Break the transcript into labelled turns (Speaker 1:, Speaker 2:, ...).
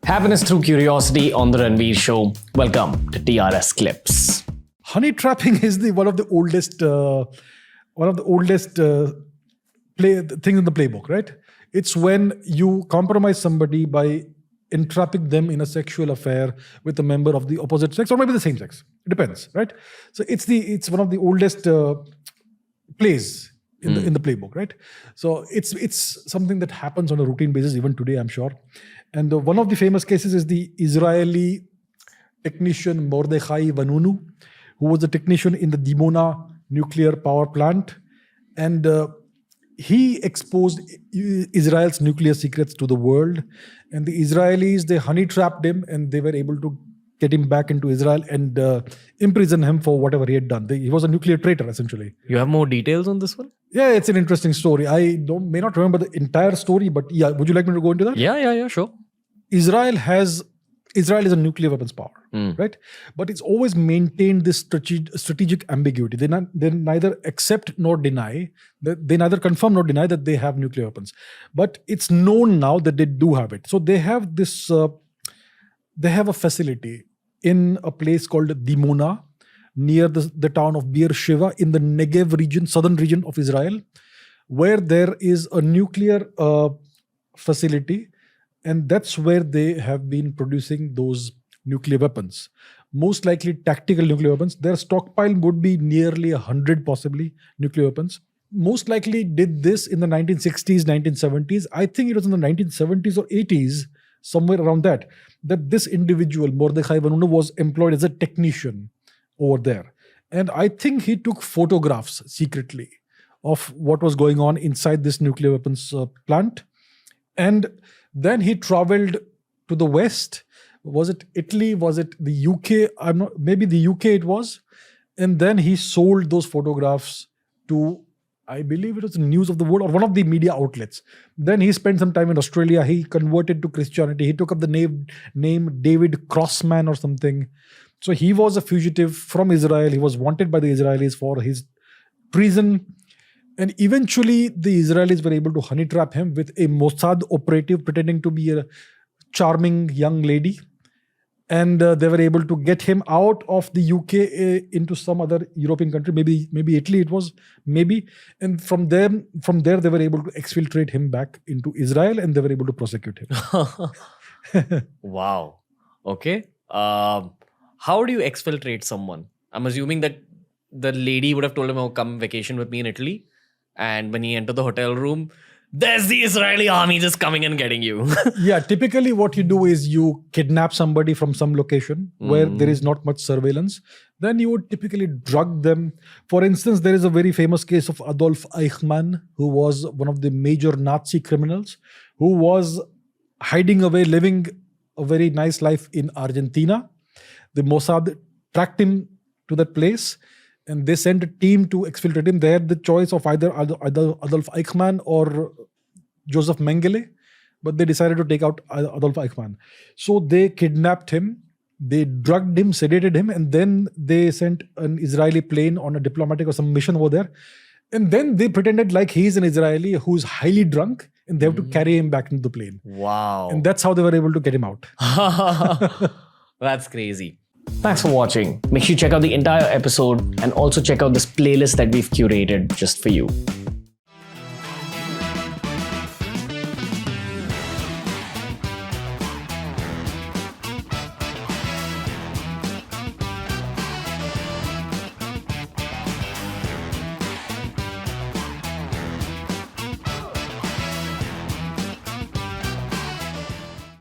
Speaker 1: Happiness through curiosity on the Ranveer Show. Welcome to TRS Clips.
Speaker 2: Honey trapping is one of the oldest things in the playbook, right? It's when you compromise somebody by entrapping them in a sexual affair with a member of the opposite sex or maybe the same sex. It depends, right? So it's one of the oldest plays in the playbook, right? So it's something that happens on a routine basis even today, I'm sure. And one of the famous cases is the Israeli technician Mordechai Vanunu, who was a technician in the Dimona nuclear power plant. And he exposed Israel's nuclear secrets to the world. And the Israelis, they honey trapped him and they were able to get him back into Israel and imprison him for whatever he had done. He was a nuclear traitor, essentially.
Speaker 1: You have more details on this one?
Speaker 2: Yeah, it's an interesting story. I may not remember the entire story, but yeah, would you like me to go into that?
Speaker 1: Yeah, sure.
Speaker 2: Israel is a nuclear weapons power, right? But it's always maintained this strategic ambiguity. They neither accept nor deny, they neither confirm nor deny that they have nuclear weapons. But it's known now that they do have it. So they have this, they have a facility in a place called Dimona, near the town of Beersheba in the Negev region, southern region of Israel, where there is a nuclear facility. And that's where they have been producing those nuclear weapons. Most likely tactical nuclear weapons. Their stockpile would be nearly 100 possibly nuclear weapons. Most likely did this in the 1960s, 1970s. I think it was in the 1970s or 80s, somewhere around that this individual, Mordechai Vanunu, was employed as a technician over there. And I think he took photographs secretly of what was going on inside this nuclear weapons plant. And then he traveled to the West. Was it Italy? Was it the UK? Maybe the UK it was. And then he sold those photographs to, I believe it was the News of the World or one of the media outlets. Then he spent some time in Australia. He converted to Christianity. He took up the name David Crossman or something. So he was a fugitive from Israel. He was wanted by the Israelis for his treason. And eventually, the Israelis were able to honey trap him with a Mossad operative pretending to be a charming young lady. And they were able to get him out of the UK into some other European country, maybe Italy it was, maybe. And from there, they were able to exfiltrate him back into Israel and they were able to prosecute him.
Speaker 1: Wow. Okay. How do you exfiltrate someone? I'm assuming that the lady would have told him, oh, come vacation with me in Italy. And when he entered the hotel room, there's the Israeli army just coming and getting you.
Speaker 2: Yeah, typically what you do is you kidnap somebody from some location where there is not much surveillance. Then you would typically drug them. For instance, there is a very famous case of Adolf Eichmann, who was one of the major Nazi criminals, who was hiding away, living a very nice life in Argentina. The Mossad tracked him to that place. And they sent a team to exfiltrate him. They had the choice of either Adolf Eichmann or Joseph Mengele, but they decided to take out Adolf Eichmann. So they kidnapped him, they drugged him, sedated him, and then they sent an Israeli plane on a diplomatic or some mission over there. And then they pretended like he's an Israeli who's highly drunk, and they have to carry him back into the plane.
Speaker 1: Wow.
Speaker 2: And that's how they were able to get him out.
Speaker 1: That's crazy. Thanks for watching. Make sure you check out the entire episode and also check out this playlist that we've curated just for you.